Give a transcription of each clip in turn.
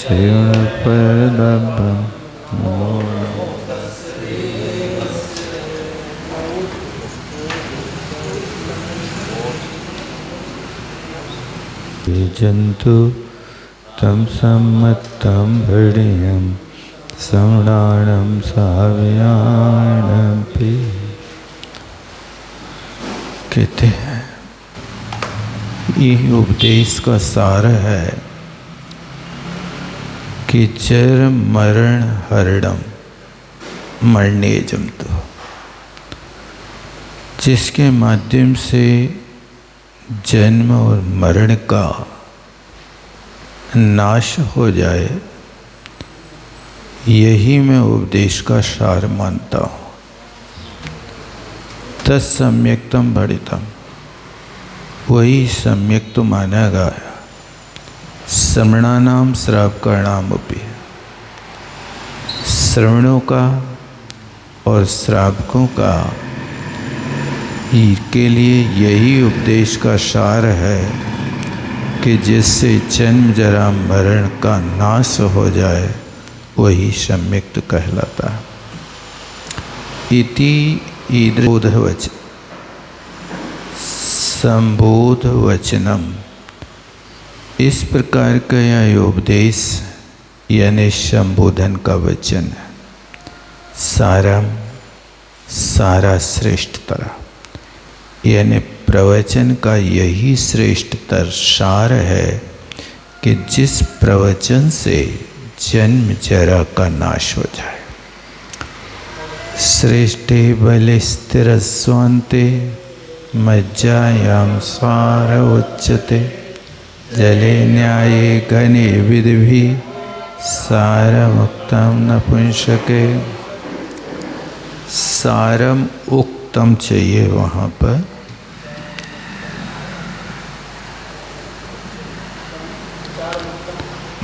श्रीगुणपरब्रह्म जंतु तम सम्मतम भृणियम श्रवणाणं साव्याणपि। कहते हैं ये उपदेश का सार है कि जर मरण हरणम मरने जंतु, जिसके माध्यम से जन्म और मरण का नाश हो जाए, यही मैं उपदेश का सार मानता हूँ। तत्सम्यक्तम भणितम, वही सम्यक तो माना गया। श्रवणानाम श्रावकाणामपि, श्रवणों का और श्रावकों का के लिए यही उपदेश का सार है कि जिससे जन्म जरा मरण का नाश हो जाए, वही सम्यक्त कहलाता है। इति ईदृबोधवच संबोध वचनम, इस प्रकार का यह उपदेश यानी संबोधन का वचन है। सारम, सारा श्रेष्ठतर, यानी प्रवचन का यही श्रेष्ठतर सार है कि जिस प्रवचन से जन्म जरा का नाश हो जाए। श्रेष्ठे बले स्थिर स्वान्ते मज्जायां सार उच्यते, जले न्याये घने विधि सारमुक्तम नपुंसके। सारम उक्तम चाहिए वहाँ पर,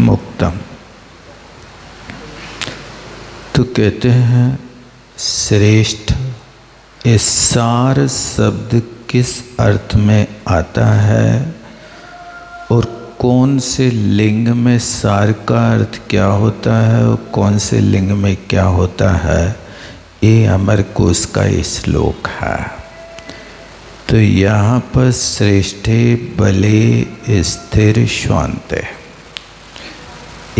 मुक्तम। तो कहते हैं श्रेष्ठ, इस सार शब्द किस अर्थ में आता है और कौन से लिंग में सार का अर्थ क्या होता है और कौन से लिंग में क्या होता है, ये अमरकोश का श्लोक है। तो यहाँ पर श्रेष्ठे बले स्थिर स्वान्ते,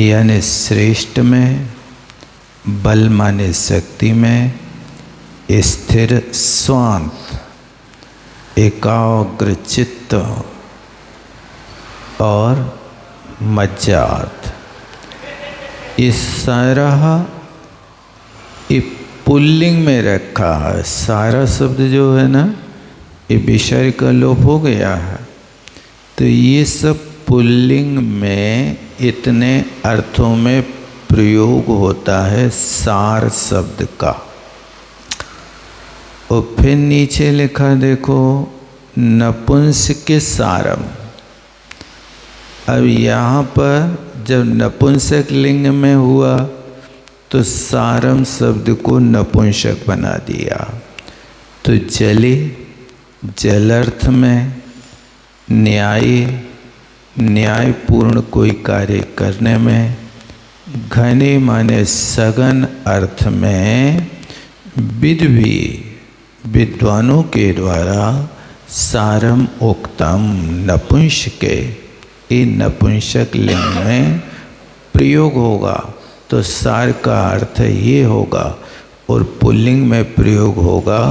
यानी श्रेष्ठ में बल माने शक्ति में, स्थिर स्वांत एकाग्र चित्त और मज्जात। इस सारा पुल्लिंग में रखा है। सारा शब्द जो है ना, ये विषय का लोप हो गया है। तो ये सब पुल्लिंग में इतने अर्थों में प्रयोग होता है सार शब्द का। और फिर नीचे लिखा देखो नपुंसक सारम। अब यहाँ पर जब नपुंसक लिंग में हुआ तो सारम शब्द को नपुंसक बना दिया। तो जले जलर्थ में, न्यायपूर्ण कोई कार्य करने में, घने माने सघन अर्थ में, विधि विद्वानों के द्वारा सारम उक्तम नपुंसके, ये नपुंसक लिंग में प्रयोग होगा तो सार का अर्थ ये होगा, और पुल्लिंग में प्रयोग होगा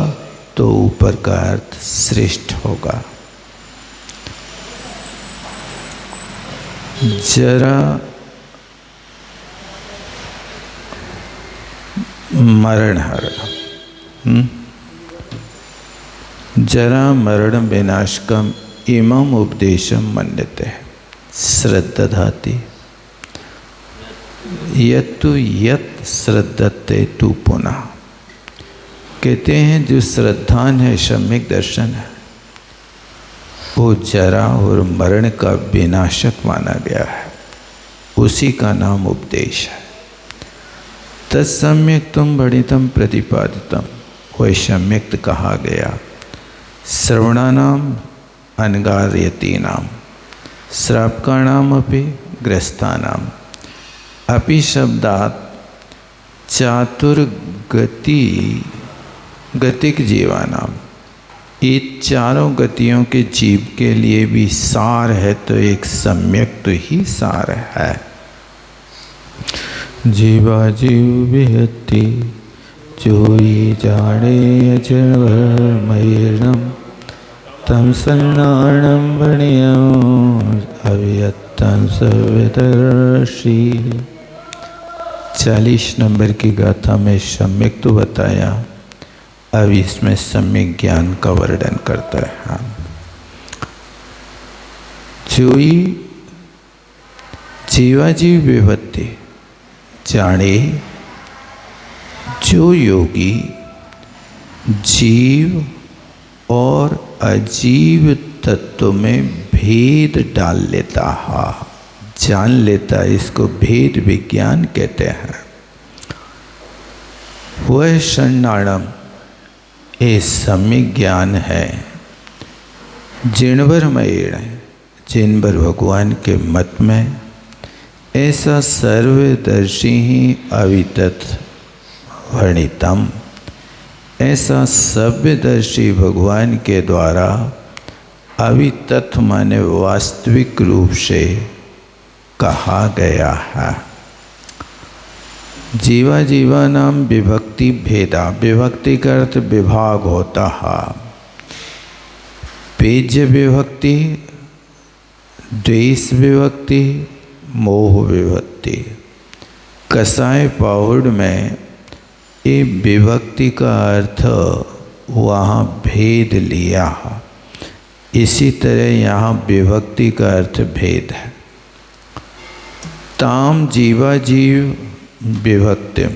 तो ऊपर का अर्थ श्रेष्ठ होगा। जरा मरण हरण, जरा मरण विनाशकम इमम उपदेशम मन्यते श्रद्धाति, यत्तु यत् श्रद्धते तु पुनः। कहते हैं जो श्रद्धान है, सम्यक दर्शन है, वो जरा और मरण का विनाशक माना गया है, उसी का नाम उपदेश है। तत्सम्यक्तम भणितम प्रतिपादितम, वह सम्यक्त कहा गया। श्रवणानाम अनगार्यतीनाम, श्रावकाणाम अपि ग्रस्तानाम, अपि शब्दात गतिक जीवानाम, ये चारों गतियों के जीव के लिए भी सार है तो एक सम्यक तो ही सार है। जीवा जीव विहति जोई जाने अजर मयणम तम शरणाणम वणियम अव्यक्तं सवितर्षि। 40 नंबर की गाथा में सम्यक तो बताया, अब इसमें सम्यक ज्ञान का वर्णन करता है। जोई जीवाजीव विभत्ति जाने, जो योगी जीव और अजीव तत्व में भेद डाल लेता है, जान लेता है, इसको भेद विज्ञान कहते हैं। वह शरणाणम, ये सम्यक ज्ञान है। जिनवर भगवान के मत में ऐसा सर्वदर्शी ही अवितत वर्णितम, ऐसा सभ्यदर्शी भगवान के द्वारा अवितत माने वास्तविक रूप से कहा गया है। जीवा जीवा नाम विभक्ति भेदा, विभक्ति का अर्थ विभाग होता है। पेज्य विभक्ति, द्वेष विभक्ति, मोह विभक्ति। कसाय पाहुड़ में ये विभक्ति का अर्थ वहाँ भेद लिया, इसी तरह यहाँ विभक्ति का अर्थ भेद है। ताम जीवा जीव विभक्तिम,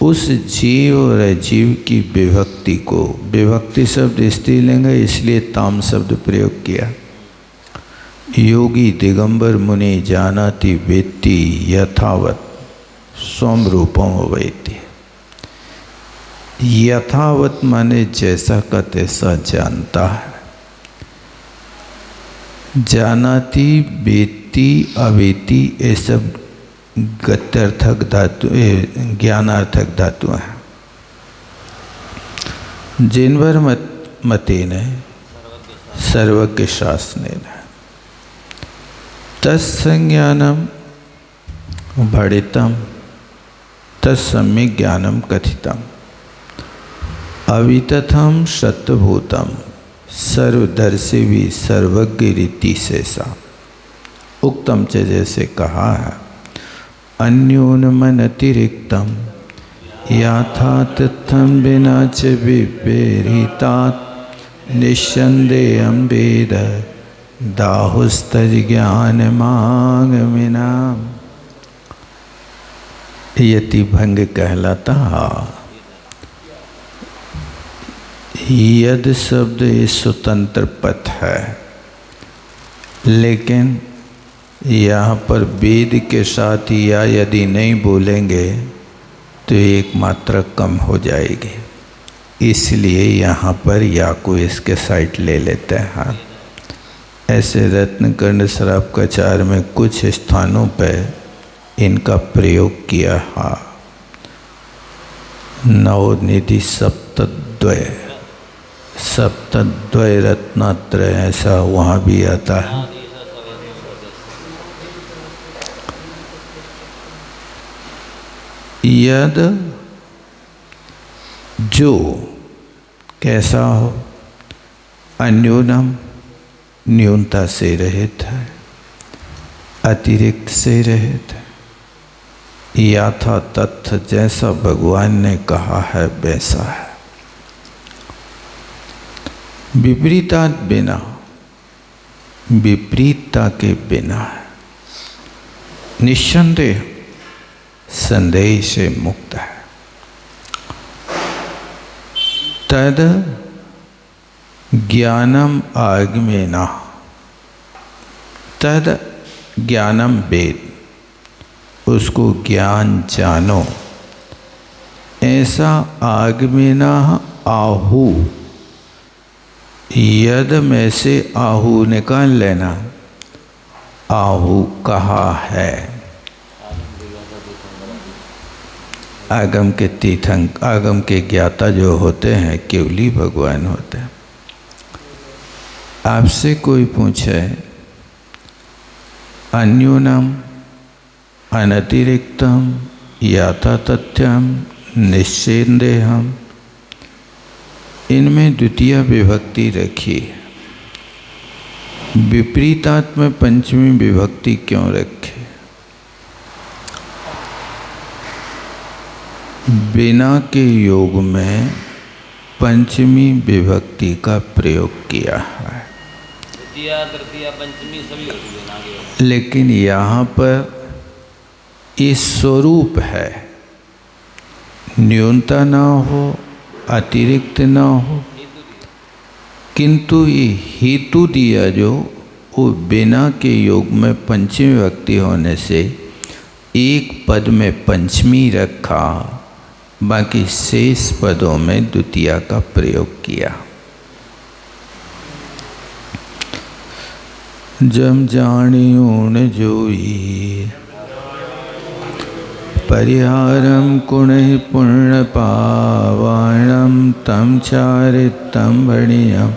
उस जीव और अजीव की विभक्ति को, विभक्ति शब्द स्त्रीलिंग है इसलिए ताम शब्द प्रयोग किया। योगी दिगंबर मुनि जानाति वेत्ति यथावत स्वम रूपम अवैति। यथावत माने जैसा का तैसा जानता है। जानाति वेत्ति अवेति ये सब गत्यर्थक धातु, ज्ञानार्थक धातु हैं। जिनवर मतेन सर्वज्ञ शासनेन तत्संज्ञानम भणितम तत्सम्यक ज्ञानम कथितम अवितथम सत्यभूतम सर्वदर्शी भी सर्वज्ञ रीति से सा। उक्तम च जैसे कहा है, अन्योन्मन अतिरिक्तम याथातथम बिना च विपेरितात् निस्संदेहं वेद दाहुस्तज ज्ञान मागमिनाम। यति भंग कहलाता। यद शब्द ये स्वतंत्र पद है, लेकिन यहाँ पर वेद के साथ या यदि नहीं बोलेंगे तो एक मात्रा कम हो जाएगी, इसलिए यहाँ पर या को इसके साइड ले लेते हैं। ऐसे रत्नकर्ण शराब कचार में कुछ स्थानों पर इनका प्रयोग किया है। नवनिधि सप्तद्वय, सप्तद्वय रत्नात्रय ऐसा वहाँ भी आता है। यद जो कैसा हो, अन्यूनम न्यूनता से रहित है, अतिरिक्त से रहित है, याथा तथ्य जैसा भगवान ने कहा है वैसा है। विपरीता बिना, विपरीतता के बिना है। निस्संदेह, संदेह से मुक्त है। तद ज्ञानम आगमेना, तद ज्ञानम वेद, उसको ज्ञान जानो। ऐसा आगमेना आहु, यद में से आहु निकाल लेना। आहु कहा है, आगम के तीर्थंक, आगम के ज्ञाता जो होते हैं केवली भगवान होते हैं। आपसे कोई पूछे अन्यूनम अनतिरिक्तम याथा तथ्यम निश्चेंदेहम, इनमें द्वितीय विभक्ति रखी, विपरीतात्म पंचमी विभक्ति क्यों रखे? बिना के योग में पंचमी विभक्ति का प्रयोग किया है, द्वितीय तृतीय पंचमी सभी होती है बिना के। लेकिन यहाँ पर इस स्वरूप है, न्यूनता ना हो, अतिरिक्त ना हो, किंतु ये हेतु दिया जो वो बिना के योग में पंचमी विभक्ति होने से एक पद में पंचमी रखा, बाकी शेष पदों में द्वितीया का प्रयोग किया। जम जानियोन जोई परिहारम कुणै पुण्य पावाणम तम चारितम भणियम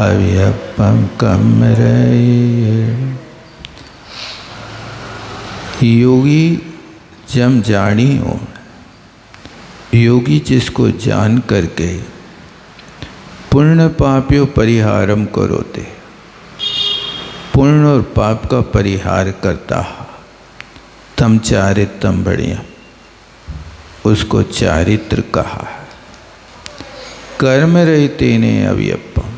अव्यपम कमरये। योगी जम जानियो, योगी जिसको जान करके पुण्य पापियों परिहारम करोते, पुण्य और पाप का परिहार करता है, तम चारित्रम बढ़िया, उसको चारित्र कहा है। कर्म रहते ने अव्यपम,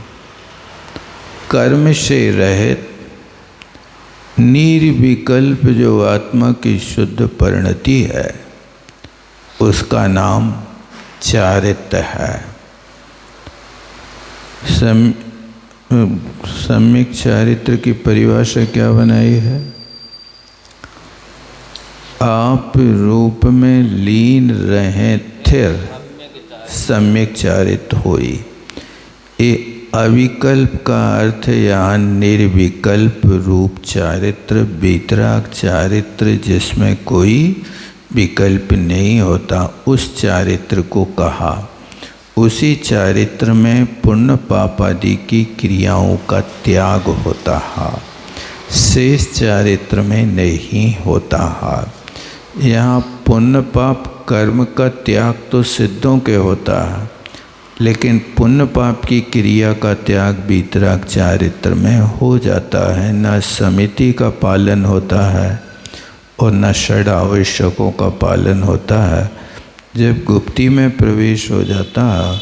कर्म से रहित निर्विकल्प जो आत्मा की शुद्ध परिणति है, उसका नाम चारित्र है। सम्यक चारित्र की परिभाषा क्या बनाई है? आप रूप में लीन रहें थिर सम्यक चारित्र होई। ये अविकल्प का अर्थ यहाँ निर्विकल्प रूप चारित्र, वीतराग चारित्र जिसमें कोई विकल्प नहीं होता, उस चारित्र को कहा। उसी चारित्र में पुण्य पाप आदि की क्रियाओं का त्याग होता है, शेष चारित्र में नहीं होता है। यहाँ पुण्य पाप कर्म का त्याग तो सिद्धों के होता है, लेकिन पुण्य पाप की क्रिया का त्याग वीतराग चारित्र में हो जाता है। न समिति का पालन होता है और न षड आवश्यकों का पालन होता है। जब गुप्ती में प्रवेश हो जाता है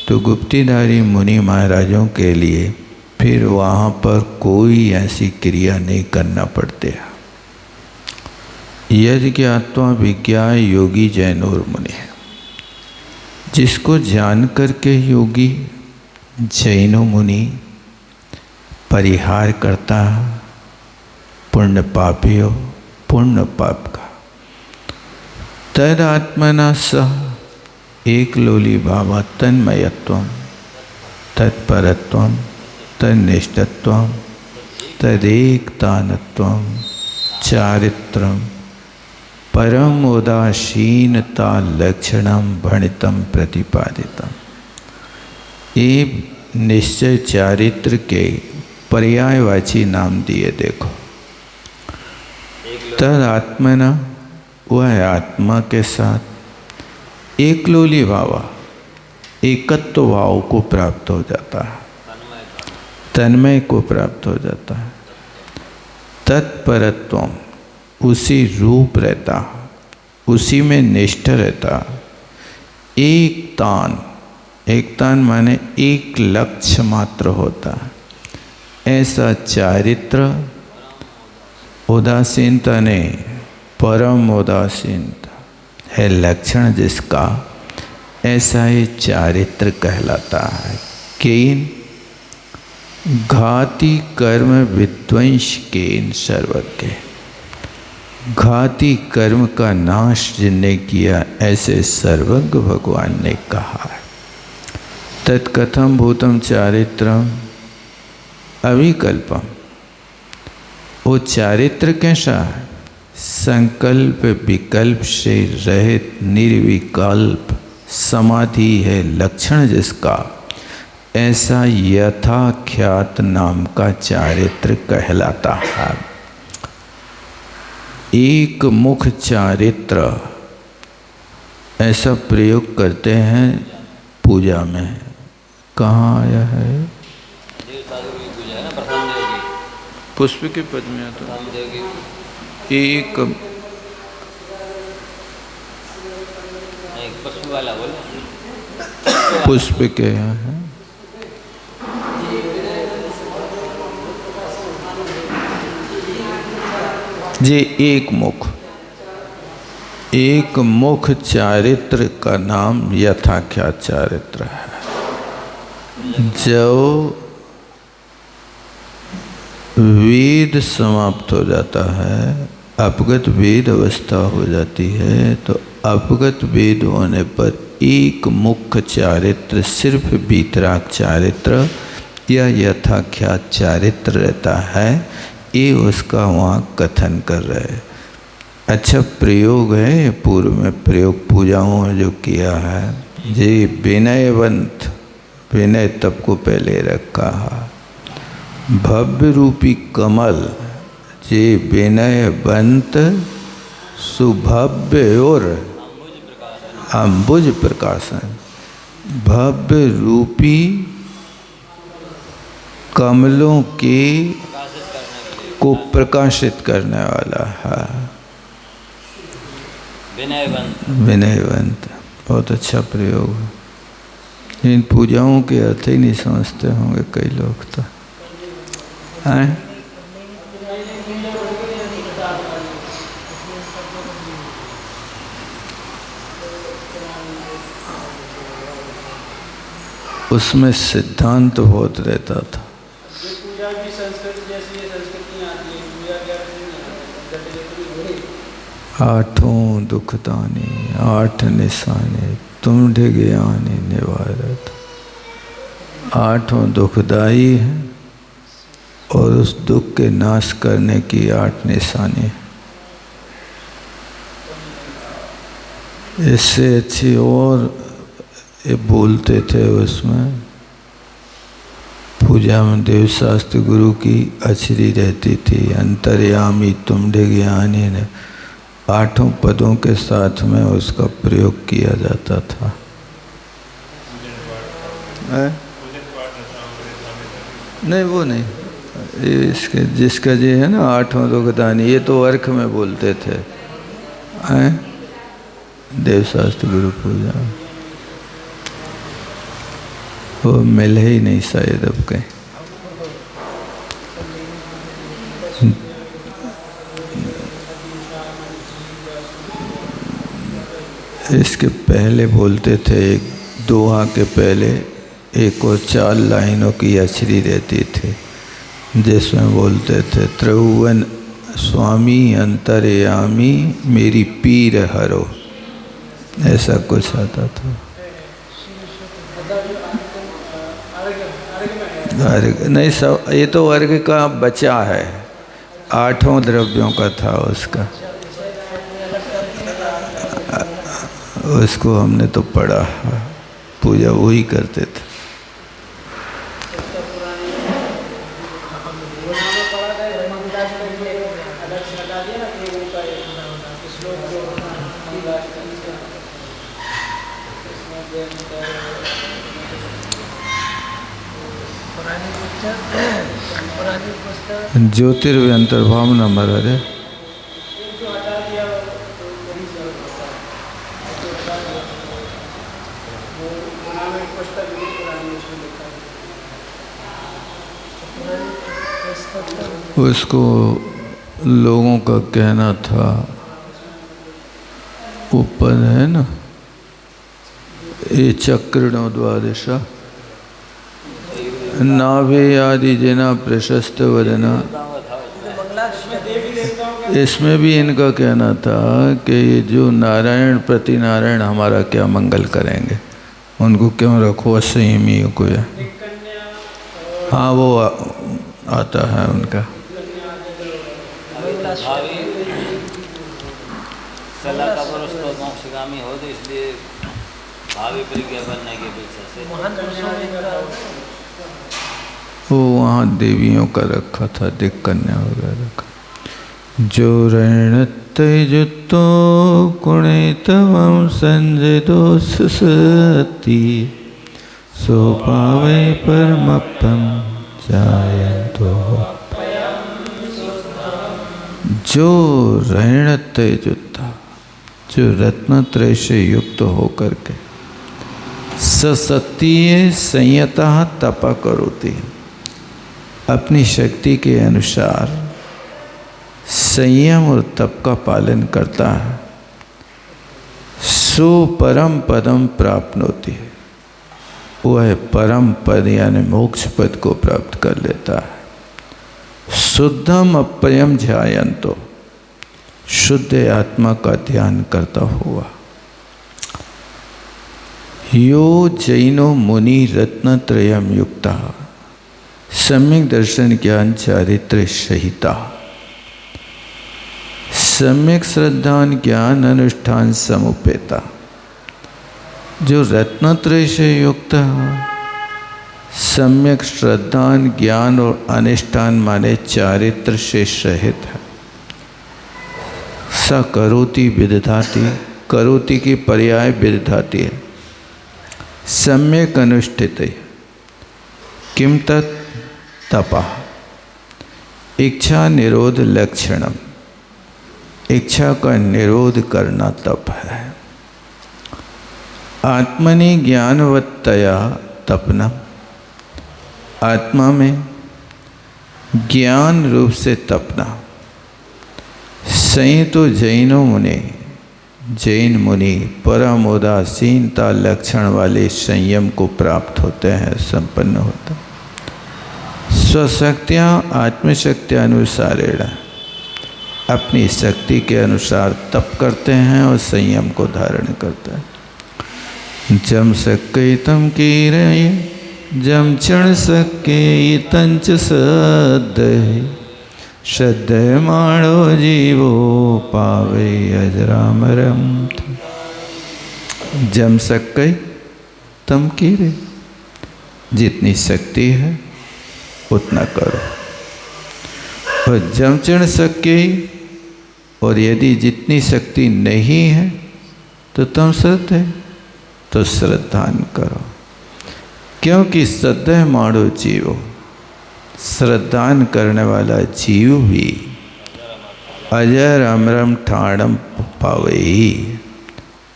तो गुप्तीधारी मुनि महाराजों के लिए फिर वहाँ पर कोई ऐसी क्रिया नहीं करना पड़ते है। यदि ज्ञात्वा विज्ञा योगी जैनोर मुनि है, जिसको जान करके योगी जैनो मुनि परिहार करता है पुण्य पापियों पुण्य पाप का। तद आत्मना सह एक लोली भावा तन्मयत्वम तत्परत्वम तन्निष्ठत्वम तदेकतानत्वम चारित्रम परम उदासीनता लक्षणम भणितम प्रतिपादितम। ये निश्चय चारित्र के पर्यायवाची नाम दिए देखो। तद आत्मना, वह आत्मा के साथ एक लोली भावा एकत्व भाव को प्राप्त हो जाता है, तन्मय को प्राप्त हो जाता है। तत्परत्वम, उसी रूप रहता, उसी में निष्ठ रहता। एक तान, एक तान माने एक लक्ष्य मात्र होता। ऐसा चारित्र उदासीनता ने परम उदासीनता है लक्षण जिसका, ऐसा ही चारित्र कहलाता है। केन घाती कर्म विध्वंस केन सर्वज्ञ, घाती कर्म का नाश जिनने किया ऐसे सर्वज्ञ भगवान ने कहा है। तत्कथम भूतम चारित्रम अविकल्पम, वो चारित्र कैसा है? संकल्प विकल्प से रहित निर्विकल्प समाधि है लक्षण जिसका, ऐसा यथाख्यात नाम का चारित्र कहलाता है। एक मुख चारित्र ऐसा प्रयोग करते हैं पूजा में। कहाँ आया है? पुष्प के पद में आता एक पुष्प वाला बोलो, पुष्प के यहाँ है। जी एक मुख चारित्र का नाम यथाख्यात चारित्र है। जो वेद समाप्त हो जाता है, अपगत वेद अवस्था हो जाती है, तो अपगत वेद होने पर एक मुख्य चारित्र, सिर्फ वीतराग चारित्र या यथाख्यात चारित्र रहता है। ये उसका वहाँ कथन कर रहे हैं। अच्छा प्रयोग है, पूर्व में प्रयोग पूजाओं में जो किया है। जी विनयवंत, विनय तब को पहले रखा है। भव्य रूपी कमल, जे विनयवंत सुभव्य और अंबुज प्रकाशन, भव्य रूपी कमलों के को प्रकाशित करने वाला है। विनयवंत बहुत अच्छा प्रयोग है। इन पूजाओं के अर्थ ही नहीं समझते होंगे कई लोग तो हैं। उसमें सिद्धांत बहुत रहता था। आठों दुखदाने, आठ निशाने, तुम ज्ञानी निवारत। आठों दुखदाई हैं और उस दुख के नाश करने की 8 निशानी। इससे अच्छी और ये बोलते थे उसमें पूजा में देवशास्त्र गुरु की अचरी रहती थी। अंतर्यामी तुम ज्ञानी ने 8 पदों के साथ में उसका प्रयोग किया जाता था। नहीं वो नहीं, इसके जिसका जी है ना 8 दुखदानी, ये तो अर्क में बोलते थे। देवशास्त्र गुरु पूजा वो मिल ही नहीं शायद अब कहीं। इसके पहले बोलते थे, एक दोहा के पहले एक और 4 लाइनों की अचरी रहती थी, जिसमें बोलते थे त्रिभुवन स्वामी अंतर्यामी मेरी पीर हरो, ऐसा कुछ आता था। नहीं सब ये तो वर्ग का बचा है, 8 द्रव्यों का था उसका। उसको हमने तो पढ़ा, पूजा वही करते थे। ज्योतिर्व्यंतर्भाव नंबर है। उसको लोगों का कहना था, ऊपर है ना ये चक्रणों द्वादशा नाभि आदि जना प्रशस्त वदना, इसमें भी इनका कहना था कि ये जो नारायण प्रति नारायण हमारा क्या मंगल करेंगे, उनको क्यों रखो असंयमी को। हाँ वो आता है उनका। सला का पुरुष तो मोक्षगामी हो, तो इसलिए भावी प्रज्ञा बनने की अपेक्षा से वो वहाँ देवियों का रखा था, दिक कन्या वगैरह का। जो ऋणतयुतो गुणितवं संजदो सती सो पावे परमपदं जायन्तो। जो ऋणतयुता, जो रत्नत्रय से युक्त होकर के ससतीय संयता तपा करोति, अपनी शक्ति के अनुसार संयम और तप का पालन करता है, सो परम पदम प्राप्नोति है, वह परम पद यानी मोक्ष पद को प्राप्त कर लेता है। शुद्धम अप्ययम ध्यायन्तो, शुद्ध आत्मा का ध्यान करता हुआ। यो जैनो मुनि रत्नत्रयम युक्ता सम्यक दर्शन ज्ञान चारित्र सहिता सम्यक श्रद्धान ज्ञान अनुष्ठान समुपेता। जो रत्नत्रय से युक्त है, सम्यक श्रद्धान ज्ञान और अनुष्ठान माने चारित्र से सहित है। स करोति विदधाति, करोति की पर्याय विदधाति है। सम्यक अनुष्ठित किम तत् तपा, इच्छा निरोध लक्षणम, इच्छा का निरोध करना तप है। आत्मनि ज्ञानवत्तया तपना, आत्मा में ज्ञान रूप से तपना। संयतो जैनो मुनि, जैन मुनि परम उदासीनता लक्षण वाले संयम को प्राप्त होते हैं, संपन्न होते हैं। स्वशक्तियाँ आत्मशक्त्यानुसारेण, अपनी शक्ति के अनुसार तप करते हैं और संयम को धारण करते हैं। जम सके तम कीरय जम क्षण सके तंच सदय श्रद्धय माणो जीवो पावे अजरामरम। जम सके तम कीरे, जितनी शक्ति है उतना करो। और जम क्षण सके, और यदि जितनी शक्ति नहीं है तो तुम श्रद्धे, तो श्रद्धान करो। क्योंकि श्रद्धे माणो जीवो, श्रद्धान करने वाला जीव भी अजर अमरम ठाणम पावे,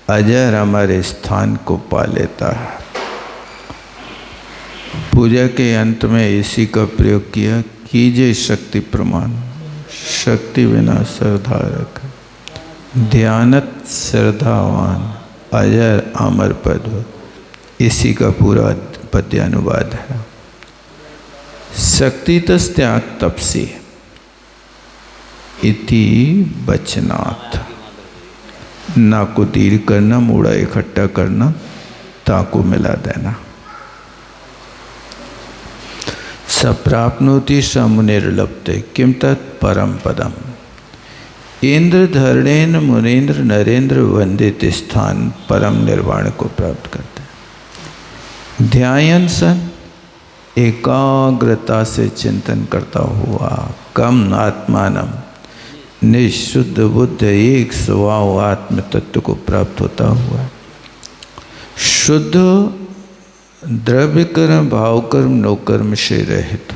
अजर अमर स्थान को पा लेता है। पूजा के अंत में इसी का प्रयोग किया, कीजिए शक्ति प्रमाण, शक्ति बिना श्रद्धा रख, ध्यानत श्रद्धावान अजर अमर पद। इसी का पूरा पद्यानुवाद है। शक्ति तस्त्याग तपसी इति बचनाथ, ना को दीर्घ करना, मूड़ा इकट्ठा करना, ता को मिला देना। सप्राप्नोति समुनिर्लप्ते किम तत् परम पदम। इंद्र धरणेन मुनीन्द्र नरेंद्र वंदित स्थान परम निर्वाण को प्राप्त करते हैं। ध्यान सन एकाग्रता से चिंतन करता हुआ, कम आत्मानम निशुद्ध बुद्ध एक स्वभाव आत्म तत्व को प्राप्त होता हुआ, शुद्ध द्रव्य कर्म भाव कर्म नौकर्म से रहित,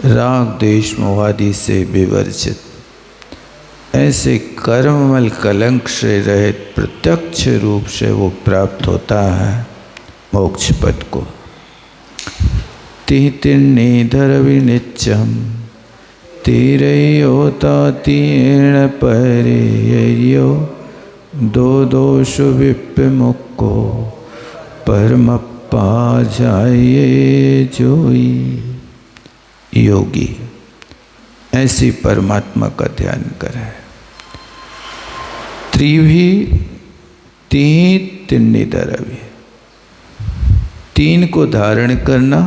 राग देश मोहादि से विवर्जित, ऐसे कर्ममल कलंक से रहित प्रत्यक्ष रूप से वो प्राप्त होता है मोक्ष पद को। तीर्णेधर विनित्यम तीरयोता तीर्ण परेयो दो दोष विप्मुक्को परमप्पा जाये जोई। योगी ऐसी परमात्मा का ध्यान करे। त्रिभी तीर्णिधरवी, तीन को धारण करना,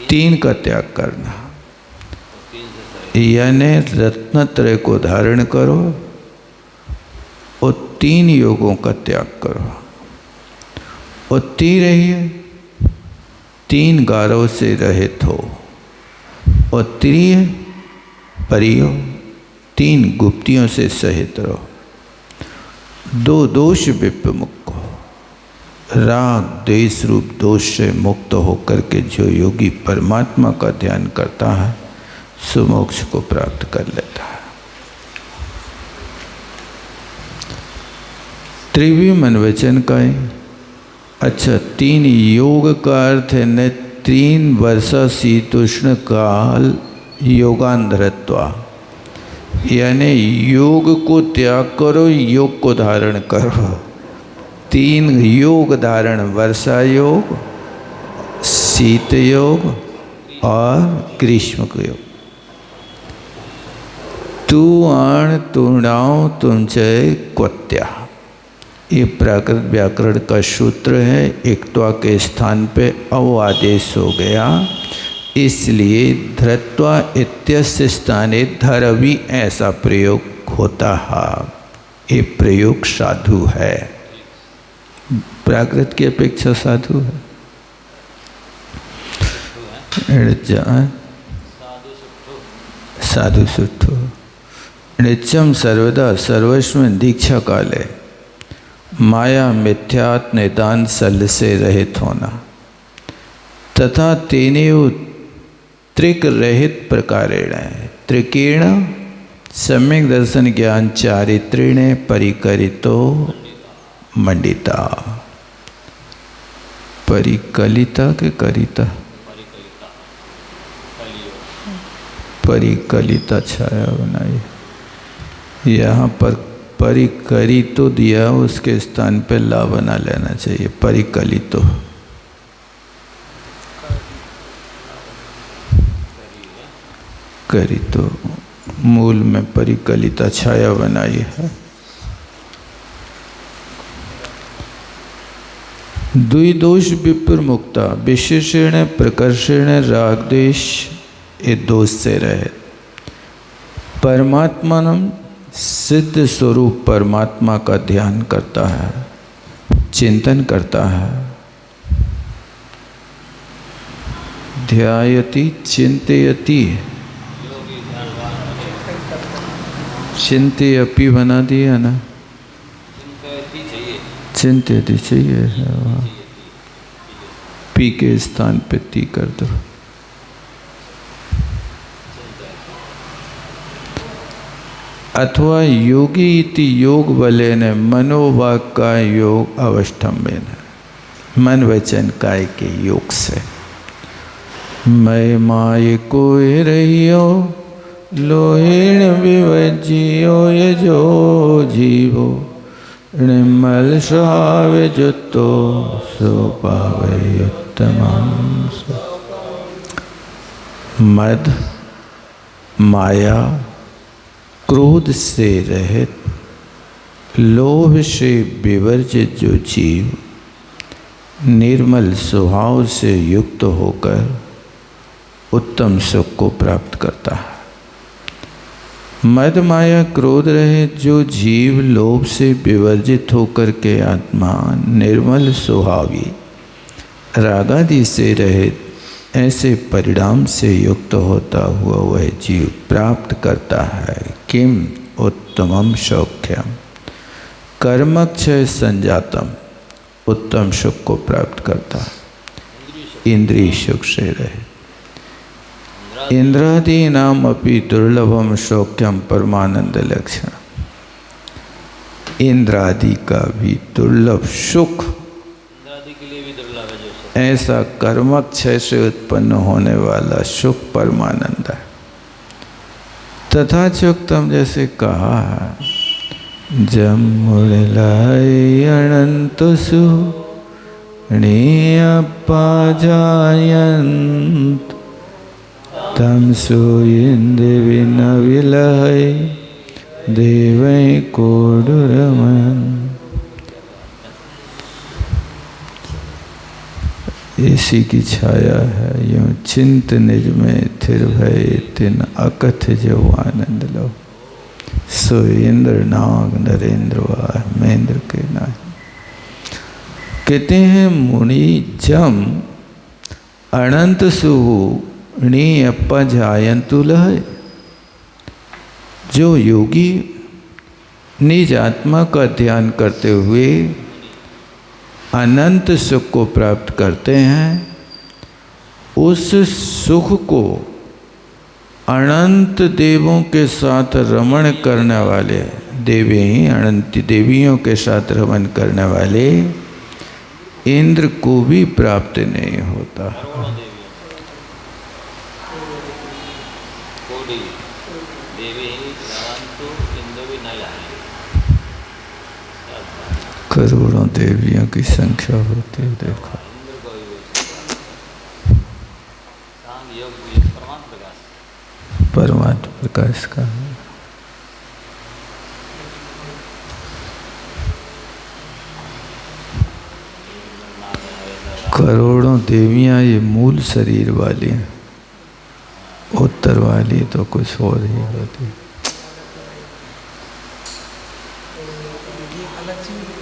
तीन का त्याग करना, यानी रत्नत्रय को धारण करो और 3 योगों का त्याग करो और रहिए 3 गारों से रहित हो और त्रिय परियो 3 गुप्तियों से सहित रहो। 2 दोष विमुक्त हो, राग द्वेष रूप दोष से मुक्त होकर के जो योगी परमात्मा का ध्यान करता है सो मोक्ष को प्राप्त कर लेता है। त्रिवी मन वचन का ही अच्छा 3 योग का अर्थ है न 3 वर्षा शीतोष्ण काल योगांधरत्वा, यानी योग को त्याग करो, योग को धारण करो। 3 योग धारण, वर्षा योग, शीत योग और ग्रीष्म योग। तू आण तुणाओ तुमचय क्वत्या, ये प्राकृत व्याकरण का सूत्र है। एकत्वा के स्थान पे अव आदेश हो गया, इसलिए धृत्वा इत्यस्य स्थाने धरवी ऐसा प्रयोग होता है। ये प्रयोग साधु है, प्राकृत की अपेक्षा साधु है। साधु सुठो नित्यम सर्वदा सर्वस्व दीक्षा काले माया मिथ्यात्म निदान सल से रहित होना तथा तेनेव त्रिक रहित प्रकारेण त्रिकेण सम्यक दर्शन ज्ञान चारित्रेण परिकरितो मंडिता। परिकलिता के करिता, परिकलिता छाया बनाई। यहाँ पर परिकरितो दिया, उसके स्थान पे ला बना लेना चाहिए, परिकलितो। करितो मूल में परिकलिता छाया बनाई है। द्विदोष विपर मुक्ता विशेषण प्रकर्षण रागदेश ये दोष से रहे। परमात्मानम सिद्ध स्वरूप परमात्मा का ध्यान करता है, चिंतन करता है। ध्यायति चिंतयति, चिंतयपि बना दिया ना, चिंतयति चाहिए, पी के स्थान पे ती कर दो। अथवा योगी इति योग बलेन मनोवाक का योग अवष्टम्बेन, मन वचन काय के योग से। मैं माय को रहियो लोहेण विवजियो ये जो जीवो निर्मल सुहावे जुतो सो पावे उत्तमं। मद माया क्रोध से रहित लोभ से विवर्जित जो जीव निर्मल स्वभाव से युक्त होकर उत्तम सुख को प्राप्त करता है। मद माया क्रोध रहित जो जीव लोभ से विवर्जित होकर के आत्मा निर्मल स्वभावी रागादि से रहित ऐसे परिणाम से युक्त होता हुआ वह जीव प्राप्त करता है किम उत्तमम सौख्यम कर्मक्षय संजातम, उत्तम सुख को प्राप्त करता है इंद्रिय सुख से रहित। इंद्रादि नाम अपि दुर्लभम सौख्यम परमानंद लक्षण, इंद्रादि का भी दुर्लभ सुख ऐसा कर्मक्षय से उत्पन्न होने वाला सुख परमानंद है। तथा चोक्तम जैसे कहा है जब मुड़लाय अनंत सु पा जायंत तम सो इंद्र विन विलय देवै कोडुरमन। इसी की छाया है यूं चिंत निज में थिर भय तिन अकथ जो आनंद लो। सो इंद्र नाग नरेंद्र वाह महेंद्र के नाग। कहते हैं मुनि जम अनंत सुहु नी अपा जायंतु लह। जो योगी निज आत्मा का ध्यान करते हुए अनंत सुख को प्राप्त करते हैं, उस सुख को अनंत देवों के साथ रमण करने वाले देवी, अनंत देवियों के साथ रमण करने वाले इंद्र को भी प्राप्त नहीं होता। करोड़ों देवियों की संख्या होती है। देखो परमात्मा प्रकाश का है। करोड़ों देवियां ये मूल शरीर वाली हैं, उत्तर वाली तो कुछ और ही होती।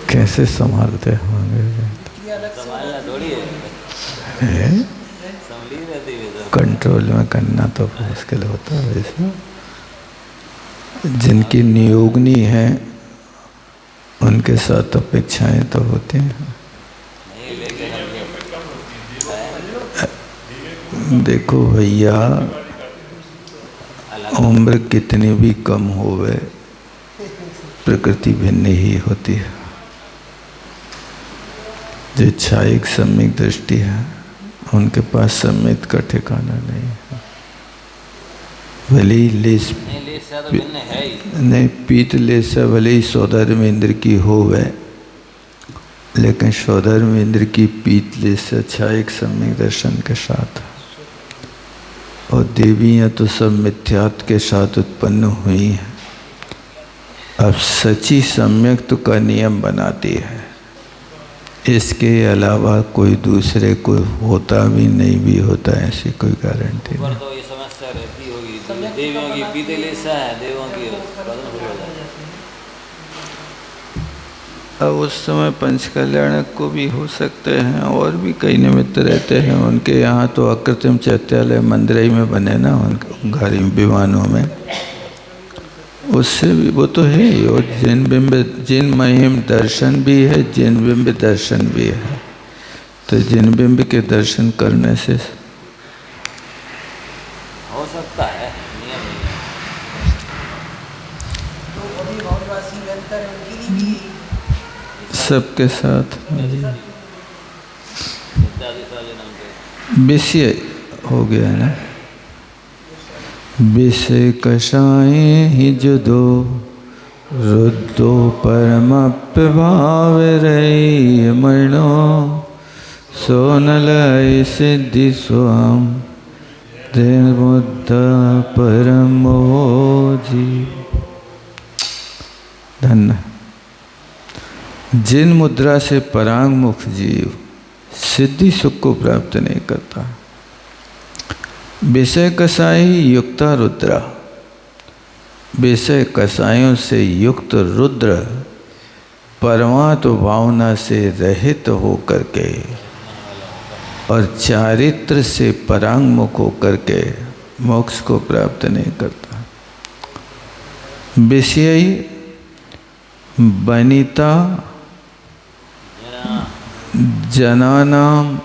कैसे संभालते होंगे? कंट्रोल में करना तो मुश्किल होता है। वैसे जिनकी नियोगनी है उनके साथ अपेक्षाएं तो होती हैं। देखो भैया, उम्र कितनी भी कम होवे प्रकृति भिन्न ही होती है। जो छायिक सम्यक दृष्टि है उनके पास सम्यक का ठिकाना नहीं है। भले ही लेस नहीं पीत लेसा भले ही सौधर्म इंद्र की होवे, लेकिन सौधर्म इंद्र की पीत लेसा छायिक सम्यक दर्शन के साथ। और देवियाँ तो सब मिथ्यात्व के साथ उत्पन्न हुई हैं। अब सच्ची सम्यक्त का नियम बनाती है, इसके अलावा कोई दूसरे को होता भी नहीं भी होता, ऐसी कोई गारंटी नहीं। तो ये समस्या रहती होगी, देवियों की पीते लेसा है, देवों की अब उस समय पंच कल्याणक को भी हो सकते हैं, और भी कई निमित्त रहते हैं। उनके यहाँ तो अकृत्रिम चैत्यालय मंदिर में बने ना, उनके घारी विमानों में, उससे भी वो तो है ही। और जिन बिंब जिन महिम दर्शन भी है, जिन बिंब दर्शन भी है। तो जिन बिंब के दर्शन करने से हो सकता है, नियम सबके साथ विषय हो गया है ना। विषय कषाए ही जुदो रुद्धो परम प्रभाव रही मरणो सोनल सिद्धि स्वम बुद्ध परम जी। धन्य जिन मुद्रा से परांगमुख जीव सिद्धि सुख को प्राप्त नहीं करता। विषय कसाई युक्ता रुद्रा, विषय कसायों से युक्त रुद्र परमात्म भावना से रहित होकर के और चारित्र से परांगमुख होकर के मोक्ष को प्राप्त नहीं करता। विषय वनिता जनानाम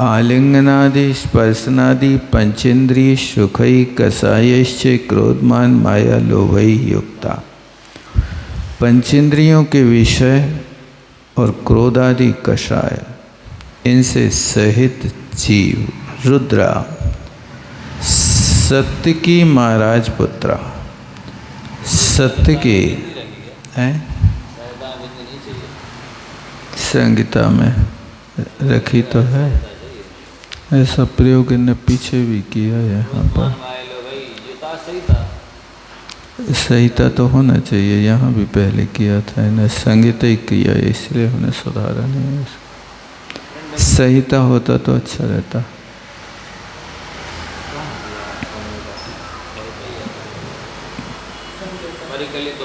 आलिंगनादि स्पर्शनादि पंचेंद्रिय सुखई कसायश्च क्रोधमान माया लोभई युक्ता। पंचेंद्रियों के विषय और क्रोधादि कषाय, इनसे सहित जीव रुद्रा सत्य की महाराज पुत्रा, सत्य की है संगीता में रखी तो है। ऐसा प्रयोग इन्हें पीछे भी किया है। यहाँ पर संहिता तो होना चाहिए, यहाँ भी पहले किया था इन्हें, संगीता ही किया है, इसलिए उन्हें सुधारा नहीं है। संहिता होता तो अच्छा रहता। परिकलित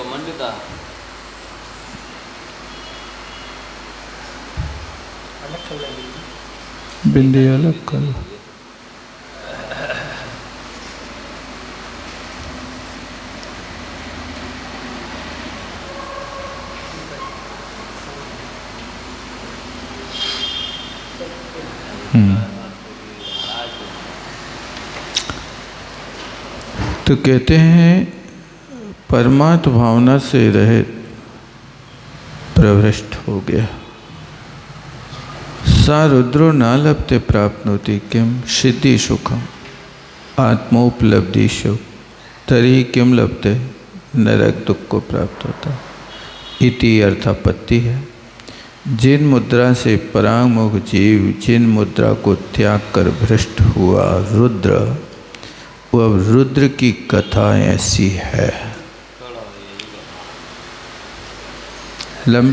बिंदी अलग कर लो। तो कहते हैं परमात्म भावना से रहित प्रभ्रष्ट हो गया। सा रुद्रो न लभते प्राप्नोति किम सिद्धि सुखम आत्मोपलब्धिषु तरी किम लभते, नरक दुख को प्राप्त होता इति अर्थापत्ति है। जिन मुद्रा से परांगमुख जीव जिन मुद्रा को त्याग कर भ्रष्ट हुआ रुद्र, वह रुद्र की कथा ऐसी है। लंबी